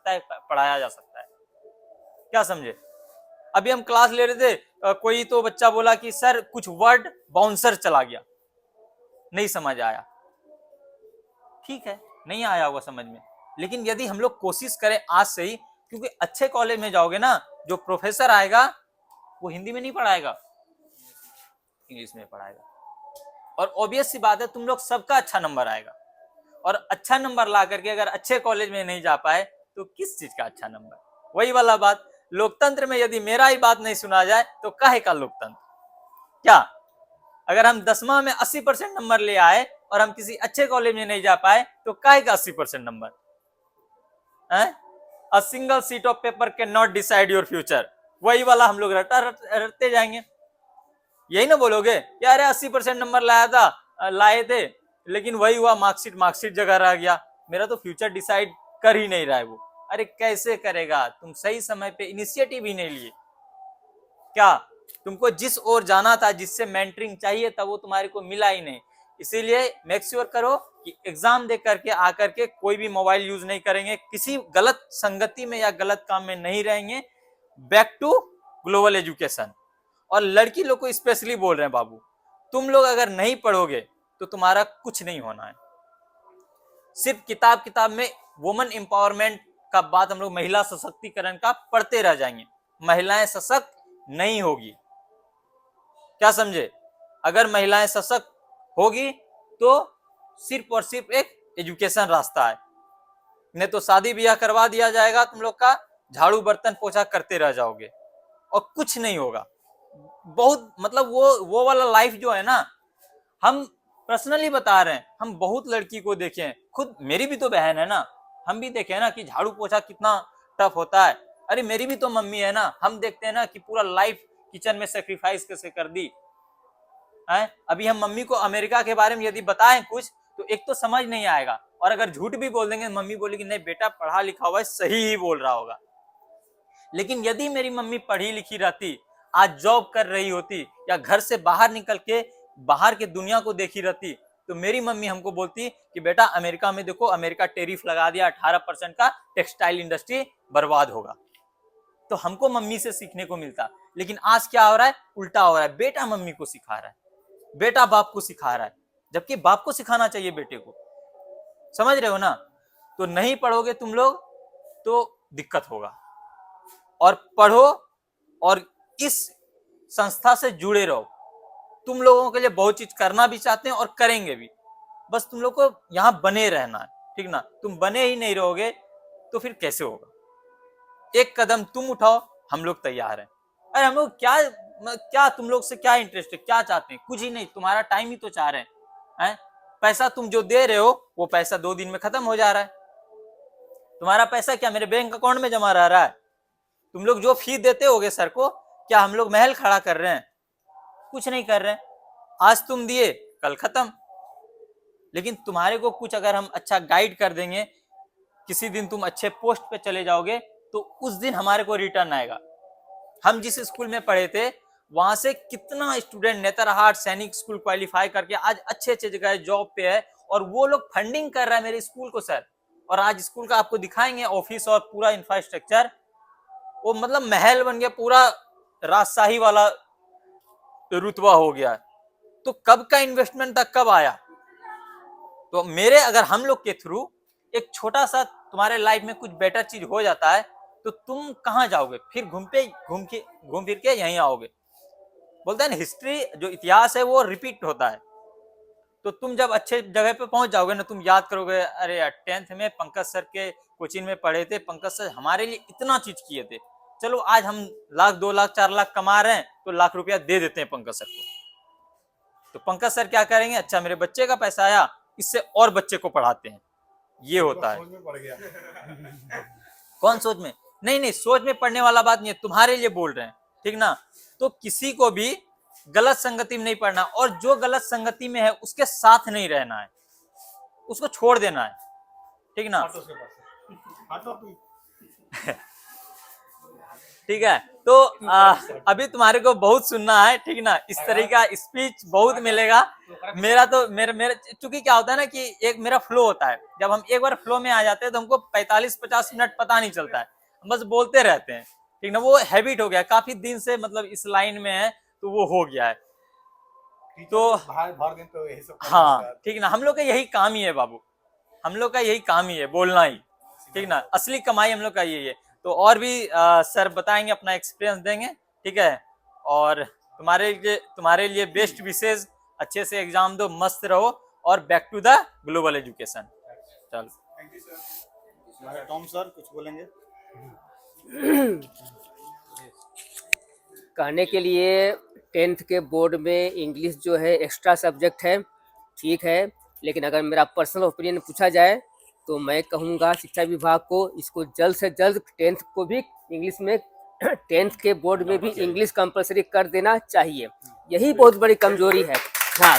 सकता है, पढ़ाया जा सकता है। क्या समझे? अभी हम क्लास ले रहे थे, कोई तो बच्चा बोला कि सर कुछ वर्ड बाउंसर चला गया, नहीं समझ आया। ठीक है, नहीं आया होगा समझ में, लेकिन यदि हम लोग कोशिश करें आज से ही, क्योंकि अच्छे कॉलेज में जाओगे ना, जो प्रोफेसर आएगा वो हिंदी में नहीं पढ़ाएगा, इंग्लिश में पढ़ाएगा। और ऑब्वियस सी बात है, तुम लोग सबका अच्छा नंबर आएगा, और अच्छा नंबर ला करके अगर अच्छे कॉलेज में नहीं जा पाए तो किस चीज का अच्छा नंबर? वही वाला बात, लोकतंत्र में यदि मेरा ही बात नहीं सुना जाए तो काहे का लोकतंत्र? क्या अगर हम 10वां में 80% नंबर ले आए और हम किसी अच्छे कॉलेज में नहीं जा पाए तो काहे का 80% number? A single seat of paper can not decide your future, वही वाला हम लोग रटते जाएंगे। यही ना बोलोगे यार 80% नंबर लाए थे, लेकिन वही हुआ, मार्कशीट जगह रह गया, मेरा तो फ्यूचर डिसाइड कर ही नहीं रहा है वो। अरे कैसे करेगा? तुम सही समय पे इनिशिएटिव ही नहीं लिए। क्या तुमको जिस ओर जाना था, जिससे मेंटरिंग चाहिए था, वो तुम्हारे को मिला ही नहीं। इसीलिए मेक श्योर करो कि एग्जाम दे करके आकर के कोई भी मोबाइल यूज नहीं करेंगे, किसी गलत संगति में या गलत काम में नहीं रहेंगे। Back to global education. और लड़की लोग को स्पेशली बोल रहे हैं, बाबू तुम लोग अगर नहीं पढ़ोगे तो तुम्हारा कुछ नहीं होना है। सिर्फ किताब में वुमेन एम्पावरमेंट का बात हम लोग, महिला सशक्तिकरण का पढ़ते रह जाएंगे, महिलाएं सशक्त नहीं होगी। क्या समझे? अगर महिलाएं सशक्त होगी तो सिर्फ और सिर्फ एक एजुकेशन रास्ता है, नहीं तो शादी ब्याह करवा दिया जाएगा तुम लोग का, झाड़ू बर्तन पोछा करते रह जाओगे और कुछ नहीं होगा। बहुत मतलब वो वाला लाइफ जो है ना, हम पर्सनली बता रहे हैं, हम बहुत लड़की को देखे हैं, खुद मेरी भी तो बहन है ना, हम भी देखे हैं ना कि झाड़ू पोछा कितना टफ होता है। अरे मेरी भी तो मम्मी है ना, हम देखते हैं ना कि पूरा लाइफ किचन में सेक्रीफाइस कैसे कर दी है। अभी हम मम्मी को अमेरिका के बारे में यदि बताएं कुछ, तो एक तो समझ नहीं आएगा, और अगर झूठ भी बोल देंगे मम्मी बोलेगी नहीं बेटा पढ़ा लिखा हुआ है, सही ही बोल रहा होगा। लेकिन यदि मेरी मम्मी पढ़ी लिखी रहती, आज जॉब कर रही होती, या घर से बाहर निकल के बाहर के दुनिया को देखी रहती, तो मेरी मम्मी हमको बोलती कि बेटा अमेरिका में देखो, अमेरिका टेरिफ लगा दिया 18% का, टेक्सटाइल इंडस्ट्री बर्बाद होगा। तो हमको मम्मी से सीखने को मिलता। लेकिन आज क्या हो रहा है? उल्टा हो रहा है, बेटा मम्मी को सिखा रहा है, बेटा बाप को सिखा रहा है, जबकि बाप को सिखाना चाहिए बेटे को। समझ रहे हो ना? तो नहीं पढ़ोगे तुम लोग तो दिक्कत होगा, और पढ़ो और इस संस्था से जुड़े रहो। तुम लोगों के लिए बहुत चीज करना भी चाहते हैं और करेंगे भी, बस तुम लोग को यहाँ बने रहना है, ठीक ना? तुम बने ही नहीं रहोगे तो फिर कैसे होगा? एक कदम तुम उठाओ, हम लोग तैयार हैं। अरे हम लोग क्या तुम लोग से क्या इंटरेस्ट है, क्या चाहते हैं? कुछ ही नहीं, तुम्हारा टाइम ही तो चाह रहे हैं। पैसा तुम जो दे रहे हो वो पैसा 2 दिन में खत्म हो जा रहा है। तुम्हारा पैसा क्या मेरे बैंक अकाउंट में जमा रह रहा है? तुम लोग जो फीस देते होगे सर को, क्या हम लोग महल खड़ा कर रहे हैं? कुछ नहीं कर रहे हैं। आज तुम दिए, कल खत्म। लेकिन तुम्हारे को कुछ अगर हम अच्छा गाइड कर देंगे, किसी दिन तुम अच्छे पोस्ट पे चले जाओगे, तो उस दिन हमारे को रिटर्न आएगा। हम जिस स्कूल में पढ़े थे, वहां से कितना स्टूडेंट नेतरहाट सैनिक स्कूल क्वालिफाई करके आज अच्छे अच्छे जगह जॉब पे है, और वो लोग फंडिंग कर रहा है मेरे स्कूल को सर। और आज स्कूल का आपको दिखाएंगे ऑफिस और पूरा इंफ्रास्ट्रक्चर, वो मतलब महल बन गया, पूरा राजशाही वाला रुतबा हो गया। तो कब का इन्वेस्टमेंट था, कब आया? तो मेरे अगर हम लोग के थ्रू एक छोटा सा तुम्हारे लाइफ में कुछ बेटर चीज हो जाता है, तो तुम कहां जाओगे? फिर घूम फिर के यहीं आओगे। बोलते हैं ना, हिस्ट्री जो इतिहास है वो रिपीट होता है। तो तुम जब अच्छे जगह पे पहुंच जाओगे ना, तुम याद करोगे अरे यार 10th में पंकज सर के कोचिंग में पढ़े थे, पंकज सर हमारे लिए इतना चीज किए थे, चलो आज हम लाख 2 लाख 4 लाख कमा रहे हैं तो लाख रुपया दे देते हैं पंकज सर को। तो पंकज सर क्या करेंगे? अच्छा मेरे बच्चे का पैसा आया, इससे और बच्चे को पढ़ाते हैं। ये होता है। कौन सोच में? नहीं, सोच में पढ़ने वाला बात नहीं है, तुम्हारे लिए बोल रहे हैं, ठीक ना? तो किसी को भी गलत संगति में नहीं पढ़ना, और जो गलत संगति में है उसके साथ नहीं रहना है, उसको छोड़ देना है, ठीक ना? ठीक है। तो अभी तुम्हारे को बहुत सुनना है, ठीक ना, इस तरह का स्पीच बहुत मिलेगा। मेरा तो मेरा चूंकि क्या होता है ना कि एक मेरा फ्लो होता है, जब हम एक बार फ्लो में आ जाते हैं तो हमको 45-50 मिनट पता नहीं चलता है, हम बस बोलते रहते हैं, ठीक ना। वो हैबिट हो गया, काफी दिन से मतलब इस लाइन में है, तो वो हो गया है। तो भर दिन तो यही सब हाँ, ठीक ना, हम लोग का यही काम ही है बाबू, हम लोग का यही काम ही है, बोलना ही, ठीक ना, असली कमाई हम लोग का यही है। तो और भी सर बताएंगे, अपना एक्सपीरियंस देंगे, ठीक है। और तुम्हारे लिए बेस्ट विशेष, अच्छे से एग्जाम दो, मस्त रहो, और back to the global education. चलो, थैंक यू सर। हमारे टॉम सर कुछ बोलेंगे? कहने के लिए 10th के बोर्ड में इंग्लिश जो है एक्स्ट्रा सब्जेक्ट है, ठीक है, लेकिन अगर मेरा पर्सनल ओपिनियन पूछा जाए तो मैं कहूँगा शिक्षा विभाग को इसको जल्द से जल्द 10th को भी इंग्लिश में 10th के बोर्ड में भी इंग्लिश कंपलसरी कर देना चाहिए। यही बहुत बड़ी कमजोरी है। हाँ,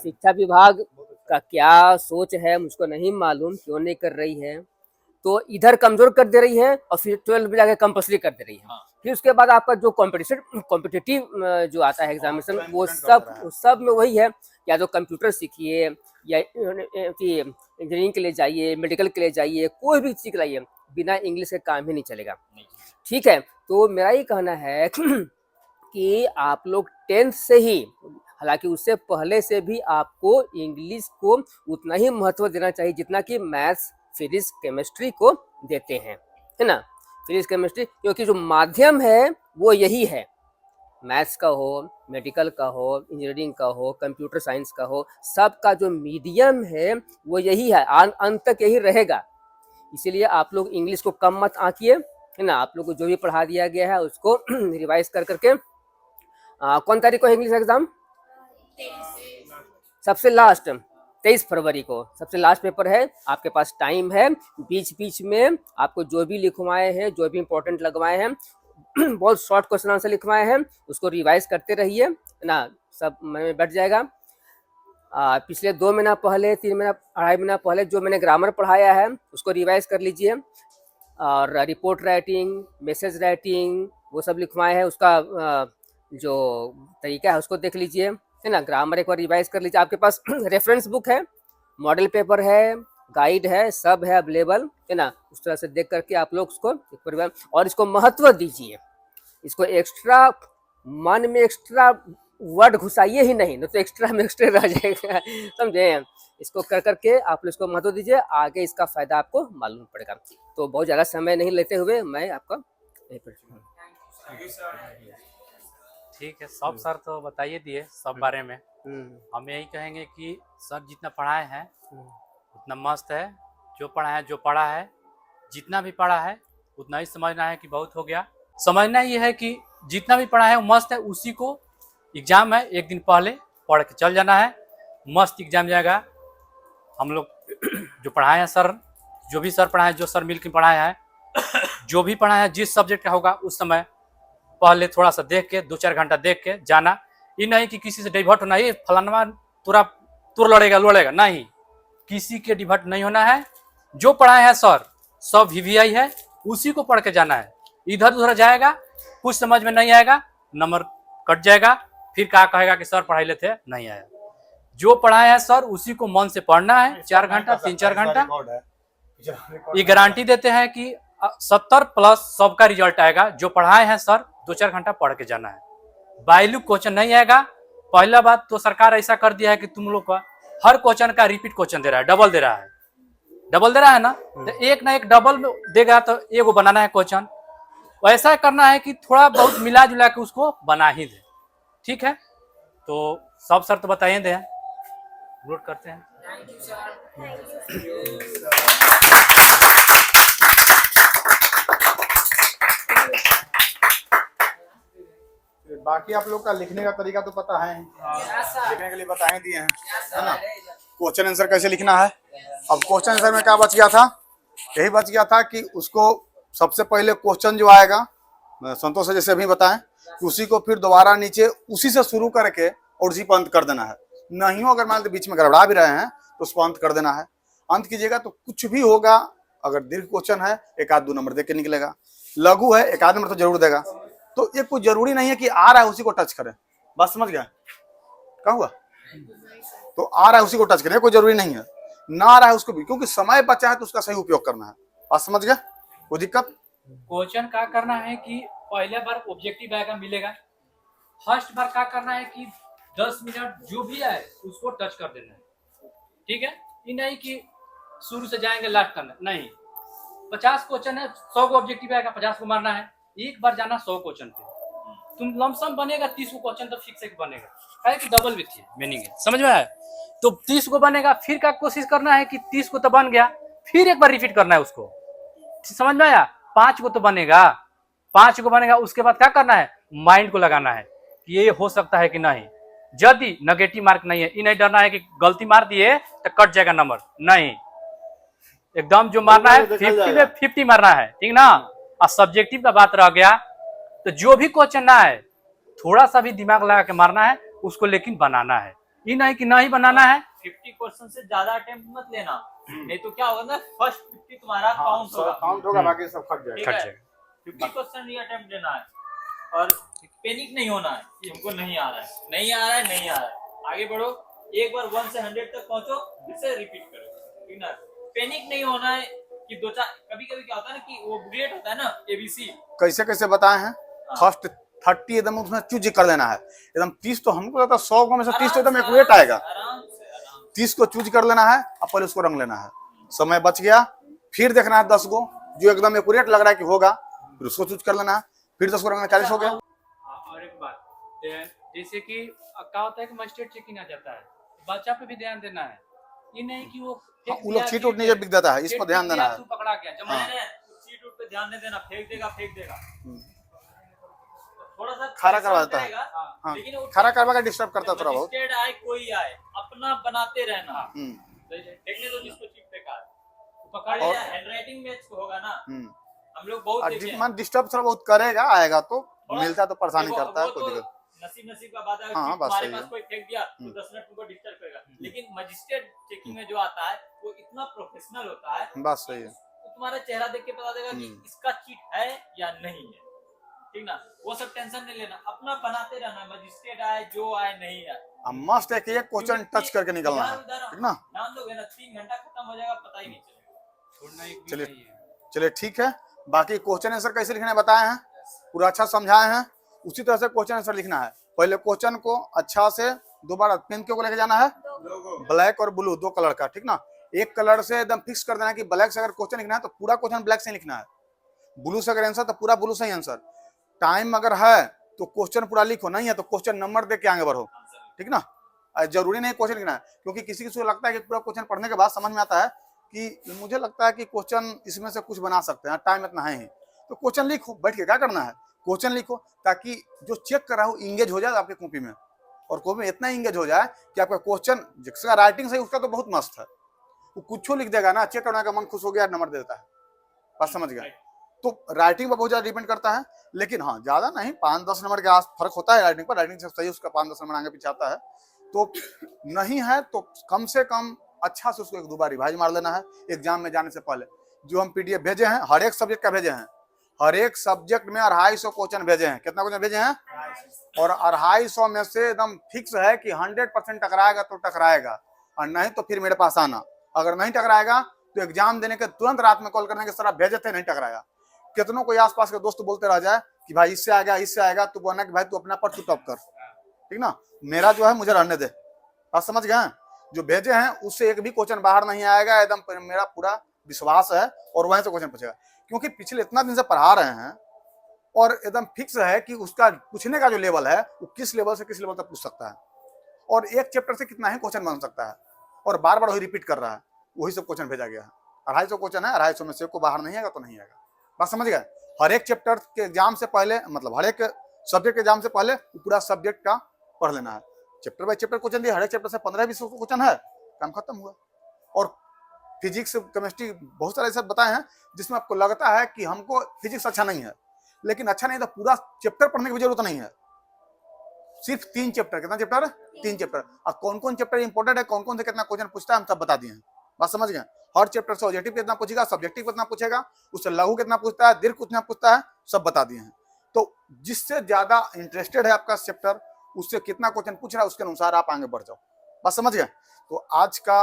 शिक्षा विभाग का क्या सोच है मुझको नहीं मालूम, क्यों नहीं कर रही है। तो इधर कमजोर कर दे रही है और फिर 12 में जाकर कंपलसरी कर दे रही है। फिर उसके बाद आपका जो कॉम्पिटिटिव जो आता है एग्जामिनेशन, वो सब में वही है, या तो कंप्यूटर सीखिए, या इंजीनियरिंग के लिए जाइए, मेडिकल के लिए जाइए, कोई भी चीज लाइए, बिना इंग्लिश के काम ही नहीं चलेगा, ठीक है। तो मेरा ये कहना है कि आप लोग 10th से ही, हालांकि उससे पहले से भी आपको इंग्लिश को उतना ही महत्व देना चाहिए जितना कि मैथ्स, फिजिक्स, केमिस्ट्री को देते हैं, है ना। फिजिक्स, केमिस्ट्री, क्योंकि जो माध्यम है वो यही है, मैथ्स का हो, मेडिकल का हो, इंजीनियरिंग का हो, कंप्यूटर साइंस का हो, सबका जो मीडियम है वो यही है, अंत तक यही रहेगा। इसीलिए आप लोग इंग्लिश को कम मत आंकिए, है ना। आप लोग को जो भी पढ़ा दिया गया है उसको रिवाइज कर करके, कौन तारीख को है इंग्लिश एग्जाम? सबसे लास्ट 23 फरवरी को सबसे लास्ट पेपर है, आपके पास टाइम है। बीच बीच में आपको जो भी लिखवाए हैं, जो भी इंपॉर्टेंट लगवाए हैं बहुत शॉर्ट क्वेश्चन आंसर लिखवाए हैं, उसको रिवाइज करते रहिए, है ना, सब मन में बैठ जाएगा। पिछले 2 महीना पहले, 3 महीना, 2.5 महीना पहले जो मैंने ग्रामर पढ़ाया है उसको रिवाइज कर लीजिए, और रिपोर्ट राइटिंग, मैसेज राइटिंग, वो सब लिखवाए हैं, उसका जो तरीका है उसको देख लीजिए, है ना। ग्रामर एक बार रिवाइज कर लीजिए। आपके पास रेफरेंस बुक है, मॉडल पेपर है, गाइड है, सब है अवेलेबल, है ना। उस तरह से देख करके आप लोग उसको एक बार, और इसको महत्व दीजिए, इसको एक्स्ट्रा मन में एक्स्ट्रा वर्ड घुसाइए ही नहीं, तो एक्स्ट्रा में एक्स्ट्रा रह जाएगा, समझे। इसको कर करके आप लोग इसको महत्व दीजिए, आगे इसका फायदा आपको मालूम पड़ेगा। तो बहुत ज़्यादा समय नहीं लेते हुए मैं आपका ठीक है, सब सर तो बताइए दिए सब बारे में। हम यही कहेंगे कि सर जितना पढ़ाए हैं उतना मस्त है, जो पढ़ा है जितना भी पढ़ा है उतना ही समझना है कि बहुत हो गया। समझना ये है कि जितना भी पढ़ा है वो मस्त है, उसी को एग्जाम है एक दिन पहले पढ़ के चल जाना है, मस्त एग्जाम जाएगा। हम लोग जो पढ़ाए हैं सर, जो भी सर पढ़ाए, जो सर मिलकर पढ़ाए हैं, जो भी पढ़ाए हैं, जिस सब्जेक्ट का होगा उस समय पहले थोड़ा सा देख के, 2-4 घंटा देख के जाना। ये नहीं कि किसी से डाइवर्ट होना, ये फलाना तुर लड़ेगा, नहीं, किसी के डिवर्ट नहीं होना है। जो पढ़ाए हैं सर सब VVI है, उसी को पढ़ के जाना है। इधर उधर जाएगा, कुछ समझ में नहीं आएगा, नंबर कट जाएगा, फिर क्या कहेगा कि सर पढ़ाई लेते नहीं आया। जो पढ़ाए हैं सर उसी को मन से पढ़ना है, 4 घंटा 3-4 घंटा। ये गारंटी देते हैं कि 70+ सबका रिजल्ट आएगा। जो पढ़ाए हैं सर 2-4 घंटा पढ़ के जाना है, वैल्यू क्वेश्चन नहीं आएगा। पहला बात तो सरकार ऐसा कर दिया है कि तुम लोग का हर क्वेश्चन का रिपीट क्वेश्चन दे रहा है, डबल दे रहा है ना, तो एक ना एक डबल में देगा, तो एगो बनाना है क्वेश्चन। ऐसा करना है कि थोड़ा बहुत मिला जुला के उसको बना ही दे, ठीक है। तो सब सर तो बताइए दे, नोट करते हैं। बाकी आप लोग का लिखने का तरीका तो पता है, लिखने के लिए बता ही दिए हैं, है ना। क्वेश्चन आंसर कैसे लिखना है। अब क्वेश्चन आंसर में क्या बच गया था, यही बच गया था कि उसको सबसे पहले क्वेश्चन जो आएगा, संतोष से जैसे अभी बताएं, उसी को फिर दोबारा नीचे उसी से शुरू करके और उसी पर अंत कर देना है। नहीं हो अगर मान लो बीच में गड़बड़ा भी रहे हैं तो उसको अंत कर देना है। अंत कीजिएगा तो कुछ भी होगा। अगर दीर्घ क्वेश्चन है एक आध 2 नंबर देके निकलेगा, लघु है एक आध नंबर तो जरूर देगा। तो ये कुछ जरूरी नहीं है कि आ रहा है उसी को टच करें। बात समझ गया क्या हुआ? तो आ रहा है उसी को टच करें, कोई जरूरी नहीं है। ना आ रहा है उसको भी, क्योंकि समय बचा है तो उसका सही उपयोग करना है। बात समझ गया? कोई दिक्कत? क्वेश्चन क्या करना है कि पहले बार ऑब्जेक्टिव आएगा मिलेगा, फर्स्ट बार क्या करना है कि 10 मिनट जो भी आए उसको टच कर देना है, ठीक है। ये नहीं कि शुरू से जाएंगे लास्ट करना नहीं। 50 क्वेश्चन है, 100 को ऑब्जेक्टिव आएगा, 50 को मारना है। एक बार जाना 100 क्वेश्चन पे, तुम लमसम बनेगा 30 को क्वेश्चन तो फिक्स एक बनेगा, है कि डबल विथ मीनिंग है, समझ में आया? तो 30 को बनेगा, फिर क्या कोशिश करना है कि 30 को तो बन गया, फिर एक बार रिपीट करना है उसको, समझ में आया? 5 को तो बनेगा, 5 को बनेगा, उसके बाद क्या करना है, माइंड को लगाना है कि ये हो सकता है कि नहीं। यदि नेगेटिव मार्क नहीं है, ये नहीं डरना है कि गलती मार दिए तो कट जाएगा नंबर, नहीं, एकदम जो मारना है 50 में 50 मारना है, ठीक ना। और सब्जेक्टिव का बात रह गया तो जो भी क्वेश्चन ना है थोड़ा सा भी दिमाग लगा के मारना है उसको, लेकिन बनाना है, ये नहीं कि नहीं बनाना है। 50 क्वेश्चन से ज्यादा अटेम्प्ट मत लेना, नहीं तो क्या होगा ना, फर्स्ट 50 तुम्हारा काउंट होगा, बाकी सब खट ठीक है। 50 क्वेश्चन ही अटेम्प्ट लेना है और पैनिक नहीं होना है कि हमको नहीं आ रहा है, नहीं आ रहा है, नहीं आ रहा है। आगे बढ़ो, एक बार 1 से 100 तक पहुंचो, फिर से रिपीट करो, ठीक ना। पैनिक नहीं होना है कि दो चार, कभी कभी क्या होता है ना कि वो बुकलेट होता है ना ABC, कैसे कैसे बताए हैं। फर्स्ट 30 एकदम उसमें चूज कर लेना है, एकदम 30 तो हमको लगता है 100 में से 30 तो एकदम एक्यूरेट आएगा। 30 को चूज कर लेना है और पहले उसको रंग लेना है, समय बच गया। फिर देखना है 10 को जो एकदम एक्यूरेट लग रहा है कि होगा, फिर उसको चूज कर लेना है, फिर 10 को रंगना, 40 हो गया। और एक बात, जैसे कि क्या होता है कि मजिस्ट्रेट चेकिंग आ जाता है, बच्चा पे भी ध्यान देना है, ये नहीं कि वो वो लोग चीट उठ नहीं बिक देता है, इस पर ध्यान देना है। तू पकड़ा गया जमा चीट उट पे ध्यान नहीं देना, फेंक देगा थोड़ा सा खारा करवा देता है, हाँ, लेकिन वो खारा करवा का डिस्टर्ब करता है थोड़ा बहुत। मजिस्ट्रेट आए कोई आए, अपना बनाते रहना, देखने तो जिसको चीट फेंका पकड़ लिया, हैंडराइटिंग मैच होगा ना, हम लोग बहुत देखे हैं। मन डिस्टर्ब थोड़ा बहुत करेगा, आएगा तो मिलता तो परेशानी करता है, कोई दिक्कत। नसीब का बात है, हाँ, हमारे पास कोई फेंक दिया तो 10 मिनट तुमको डिस्टर्ब करेगा, लेकिन मजिस्ट्रेट चेकिंग में जो आता है वो इतना प्रोफेशनल होता है, बात सही है। तो तुम्हारा चेहरा देख के पता देगा कि इसका चीट है या नहीं है, ठीक ना। वो सब टेंशन नहीं लेना, अपना बनाते रहना, मजिस्ट्रेट आए जो आए नहीं आए, मस्ट है कि एक क्वेश्चन टच करके निकलना है, ठीक ना। ध्यान दोगे ना 3 घंटा खत्म हो जाएगा, पता ही नहीं चलेगा, छोड़ना एक भी चलिए नहीं है। चलिए ठीक है। बाकी क्वेश्चन आंसर कैसे लिखने बताए हैं, पूरा अच्छा समझाए हैं, उसी तरह से क्वेश्चन आंसर लिखना है। पहले क्वेश्चन को अच्छा से दोबारा पेन क्यों लेके जाना है, ब्लैक और ब्लू 2 कलर का, ठीक ना। एक कलर से एकदम फिक्स कर देना कि ब्लैक से अगर क्वेश्चन लिखना है तो पूरा क्वेश्चन ब्लैक से लिखना है, ब्लू से अगर आंसर तो पूरा ब्लू से ही आंसर। टाइम अगर है तो क्वेश्चन पूरा लिखो, नहीं है तो क्वेश्चन नंबर दे के आगे बढ़ो, ठीक ना। जरूरी नहीं क्वेश्चन लिखना है, क्योंकि किसी किसी को लगता है कि पूरा क्वेश्चन पढ़ने के बाद समझ में आता है कि मुझे लगता है कि क्वेश्चन इसमें से कुछ बना सकते हैं, टाइम इतना है ही, तो क्वेश्चन लिखो, बैठ के क्या करना है क्वेश्चन लिखो, ताकि जो चेक कर रहा हो इंगेज हो जाए आपके कॉपी में, और कॉपी में इतना इंगेज हो जाए कि आपका क्वेश्चन जिसका राइटिंग सही उसका तो बहुत मस्त है, वो कुछ लिख देगा ना, चेक करने का मन खुश हो गया, नंबर दे देता है। बात समझ गया। तो राइटिंग पर बहुत ज्यादा डिपेंड करता है, लेकिन हाँ ज्यादा नहीं, 5-10 नंबर के आस फर्क होता है राइटिंग पर, राइटिंग से सही उसका 5-10 नंबर आगे पीछे आता है। तो नहीं है तो कम से कम अच्छा से उसको 1-2 बार रिवाइज मार लेना है एग्जाम में जाने से पहले। जो हम PDF भेजे हैं हर एक सब्जेक्ट का भेजे हैं, हर एक सब्जेक्ट में 250 क्वेश्चन भेजे हैं। कितना क्वेश्चन भेजे हैं, और 250 में से एकदम फिक्स है कि 100% टकराएगा तो टकराएगा, और नहीं तो फिर मेरे पास आना। अगर नहीं टकराएगा तो एग्जाम देने के तुरंत रात में कॉल करने के सर आप भेजे थे नहीं टकराया। कितनों को आसपास के दोस्त बोलते रह जाए कि भाई इससे आएगा इससे आएगा, तो बोलना कि भाई तू अपना पर तू टॉप कर, ठीक ना, मेरा जो है मुझे रहने दे। बात समझ गए। जो भेजे हैं उससे एक भी क्वेश्चन बाहर नहीं आएगा, एकदम मेरा पूरा विश्वास है, और वहीं से क्वेश्चन पूछेगा, क्योंकि पिछले इतना दिन से पढ़ा रहे हैं और एकदम फिक्स है कि उसका पूछने का जो लेवल है वो किस लेवल से किस लेवल तक पूछ सकता है, और एक चैप्टर से कितना ही क्वेश्चन बन सकता है, और बार बार वही रिपीट कर रहा है, वही सब क्वेश्चन भेजा गया है। 250 क्वेश्चन है, 250 में से को बाहर नहीं आएगा तो नहीं आएगा। बात समझ गए। हर एक चैप्टर के एग्जाम से पहले, मतलब हर एक सब्जेक्ट के एग्जाम से पहले पूरा सब्जेक्ट का पढ़ लेना है, चैप्टर बाय चैप्टर क्वेश्चन दिए, हर एक चैप्टर से 15-20 क्वेश्चन है, काम खत्म हुआ। और फिजिक्स केमिस्ट्री बहुत सारे ऐसे बताए हैं जिसमें आपको लगता है कि हमको फिजिक्स अच्छा नहीं है, लेकिन अच्छा नहीं तो पूरा चैप्टर पढ़ने की जरूरत नहीं है, सिर्फ 3 चैप्टर। कितना चैप्टर, 3 चैप्टर। और कौन कौन चैप्टर इंपॉर्टेंट है, कौन कौन से कितना क्वेश्चन पूछता है हम सब बता दिए हैं। बात समझ गए। हर चैप्टर से ऑब्जेक्टिव कितना पूछेगा, सब्जेक्टिव कितना पूछेगा, उससे लघु कितना पूछता है, दीर्घ कितना पूछता है, सब बता दिए हैं। तो जिससे ज्यादा इंटरेस्टेड है आपका चैप्टर, उससे कितना क्वेश्चन पूछ रहा है, उसके अनुसार आप आगे बढ़ जाओ। बात समझ गए? तो आज का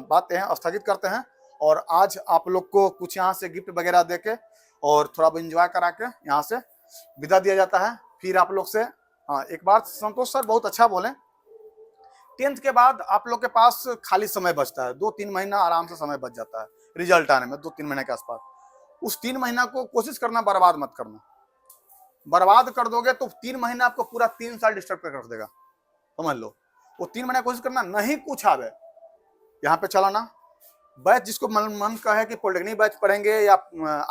बात है स्थगित करते हैं, और आज आप लोग को कुछ यहाँ से गिफ्ट वगैरह देके और थोड़ा बहुत एंजॉय करा के यहाँ से विदा दिया जाता है। फिर आप लोग से एक बार संतोष सर बहुत अच्छा बोले, 10th के बाद आप लोग के पास खाली समय बचता है, 2-3 महीना आराम से समय बच जाता है रिजल्ट आने में, 2-3 महीने के आसपास। उस 3 महीना को कोशिश करना बर्बाद मत करना। बर्बाद कर दोगे तो 3 महीना आपको पूरा 3 साल डिस्टर्ब कर रख देगा, समझ लो। वो 3 महीना कोशिश करना, नहीं कुछ आवे यहाँ पे चलाना। बैच जिसको मन का है कि पॉलिटेक्निक बैच पढ़ेंगे या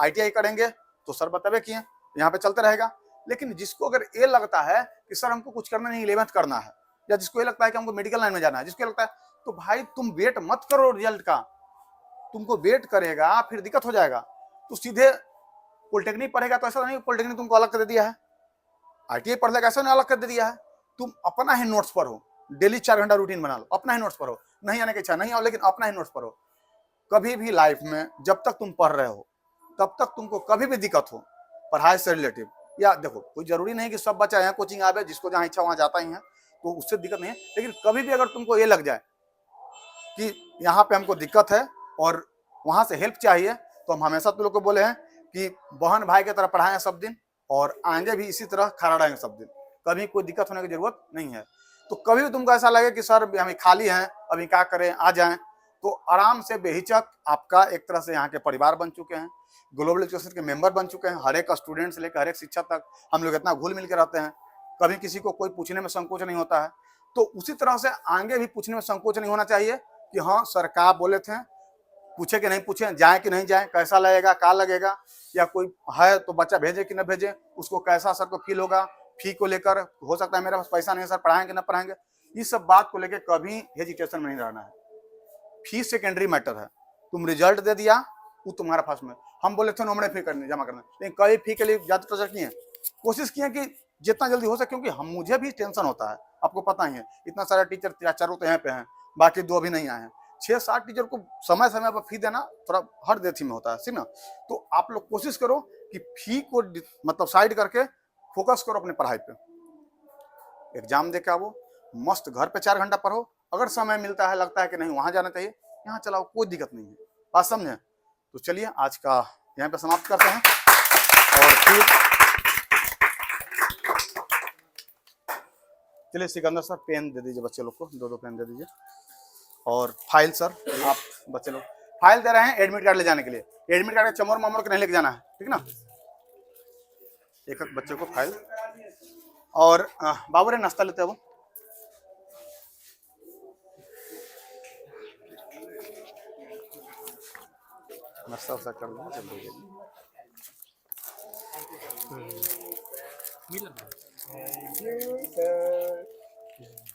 ITI करेंगे, तो सर बतावे किए यहाँ पे चलते रहेगा। लेकिन जिसको अगर ये लगता है कि सर हमको कुछ करना नहीं, 11th करना है, या जिसको ये लगता है कि हमको मेडिकल लाइन में जाना है, जिसको ये लगता है, तो भाई तुम वेट मत करो रिजल्ट का। तुमको वेट करेगा फिर दिक्कत हो जाएगा। तो सीधे पॉलिटेक्निक पढ़ेगा तो ऐसा नहीं पॉलिटेक्निक तुमको अलग कर दे दिया है, ITI पढ़ लेगा ऐसा नहीं अलग कर दे दिया है। तुम अपना ही नोट्स पढ़ो, डेली 4 घंटा रूटीन बना लो, अपना ही नोट्स पढ़ो। नहीं आने की इच्छा नहीं आओ, लेकिन अपना ही नोट्स पढ़ो। कभी भी लाइफ में जब तक तुम पढ़ रहे हो तब तक तुमको कभी भी दिक्कत हो पढ़ाई से रिलेटिव, या देखो कोई जरूरी नहीं कि सब बच्चा यहाँ कोचिंग आवे, जिसको जहाँ इच्छा वहाँ जाता ही है, तो उससे दिक्कत नहीं है। लेकिन कभी भी अगर तुमको ये लग जाए कि यहाँ पे हमको दिक्कत है और वहाँ से हेल्प चाहिए, तो हम हमेशा तुम लोग को बोले हैं कि बहन भाई की तरह पढ़ाएं सब दिन, और आगे भी इसी तरह खड़ा रहेंगे सब दिन। कभी कोई दिक्कत होने की जरूरत नहीं है। तो कभी भी तुमको ऐसा लगे कि सर हम खाली हैं, अभी क्या करें, आ जाएं, तो आराम से बेहिचक, आपका एक तरह से यहाँ के परिवार बन चुके हैं, ग्लोबल एजुकेशन के मेंबर बन चुके हैं। हर एक स्टूडेंट से लेकर हर एक शिक्षक तक हम लोग इतना घुल मिल के रहते हैं, कभी किसी को कोई पूछने में संकोच नहीं होता है। तो उसी तरह से आगे भी पूछने में संकोच नहीं होना चाहिए कि हाँ सर क्या बोले थे, पूछे कि नहीं पूछे, जाए कि नहीं जाए, कैसा लगेगा, क्या लगेगा, या कोई है तो बच्चा भेजे कि न भेजे, उसको कैसा सर को फील होगा, फी को लेकर हो सकता है मेरे पास पैसा नहीं सर पढ़ाएंगे ना पढ़ाएंगे, इस सब बात को लेकर कभी हेजिटेशन में नहीं रहना है। फी सेकेंडरी मैटर है, तुम रिजल्ट दे दिया वो तुम्हारा फर्स्ट में। हम बोले थे नॉमिनल फी करने जमा करना, लेकिन कभी फी के लिए ज्यादा प्रोजेक्ट नहीं है। कोशिश किए कि जितना जल्दी हो सके, क्योंकि मुझे भी टेंशन होता है, आपको पता ही है, इतना सारा टीचर चारों तो यहाँ पे हैं, बाकी 2 अभी नहीं आए हैं। 6-7 टीचर को समय समय पर फी देना थोड़ा हर देती में होता है, ठीक ना। तो आप लोग कोशिश करो कि फी को मतलब साइड करके फोकस करो अपने पढ़ाई पे, एग्जाम दे के आओ, मस्त घर पे 4 घंटा पढ़ो। अगर समय मिलता है, लगता है कि नहीं वहां जाना चाहिए, यहाँ चलाओ, कोई दिक्कत नहीं है, बात समझे। तो चलिए आज का यहाँ पे समाप्त करते हैं, और फिर चलिए सिकंदर सर पेन दे दीजिए बच्चे लोग को, 2-2 पेन दे दीजिए, और फाइल सर आप बच्चे लोग फाइल दे रहे हैं एडमिट कार्ड ले जाने के लिए। एडमिट कार्ड चमोर ममोर के नहीं लेके जाना है, ठीक ना। एक बच्चे को फाइल, और बाबू रे नाश्ता लेते हैं वो। नाश्ता वस्ता कर लो जल्दी।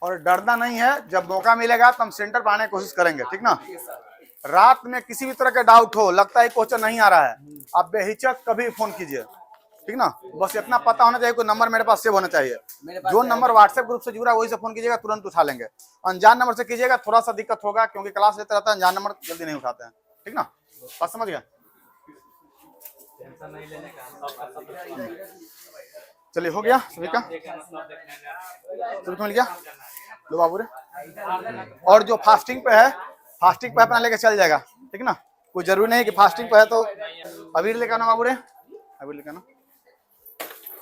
और डरना नहीं है, जब मौका मिलेगा तो हम सेंटर पर आने की कोशिश करेंगे, ठीक ना। रात में किसी भी तरह का डाउट हो, लगता है क्वेश्चन नहीं आ रहा है, आप बेहिचक कभी फोन कीजिए, ठीक ना। बस इतना पता होना चाहिए, कोई नंबर मेरे पास सेव होना चाहिए। जो नंबर व्हाट्सएप ग्रुप से जुड़ा है वही से फोन कीजिएगा, तुरंत उठा लेंगे। अनजान नंबर से कीजिएगा थोड़ा सा दिक्कत होगा, क्योंकि क्लास लेते रहता है, अनजान नंबर जल्दी नहीं उठाते हैं, ठीक ना। बात समझ गया। चलिए हो गया सभी का, सभी को मिल गया। लो बाबू रे, और जो फास्टिंग पे है, फास्टिंग पे अपना लेके चल जाएगा, ठीक ना। कोई जरूरी नहीं कि फास्टिंग पे है तो अबीर लेकर आना बाबू रे, अबीर लेकर आना।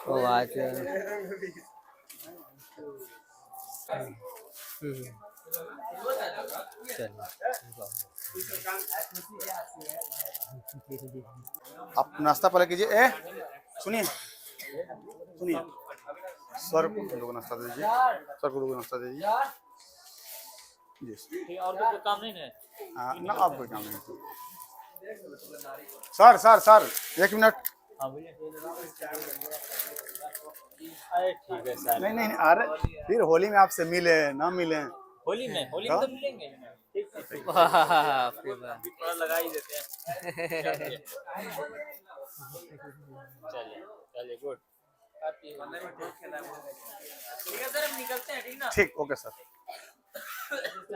तो आज आप नाश्ता पहले कीजिए। ए सुनिए सुनिए, सर को नाश्ता दे दीजिए, सर को नाश्ता दे दीजिए जी। और कोई काम नहीं है ना, आप कोई काम नहीं। Sir sir sir 1 minute. हाँ भैया, अरे ठीक है सर। नहीं नहीं, अरे फिर होली में आपसे मिले ना मिले, होली में तो मिलेंगे, ठीक है, थोड़ा लगा ही देते हैं। चलिए चलिए, गुड, ठीक है सर, हम निकलते हैं, ठीक ना। ठीक, ओके सर।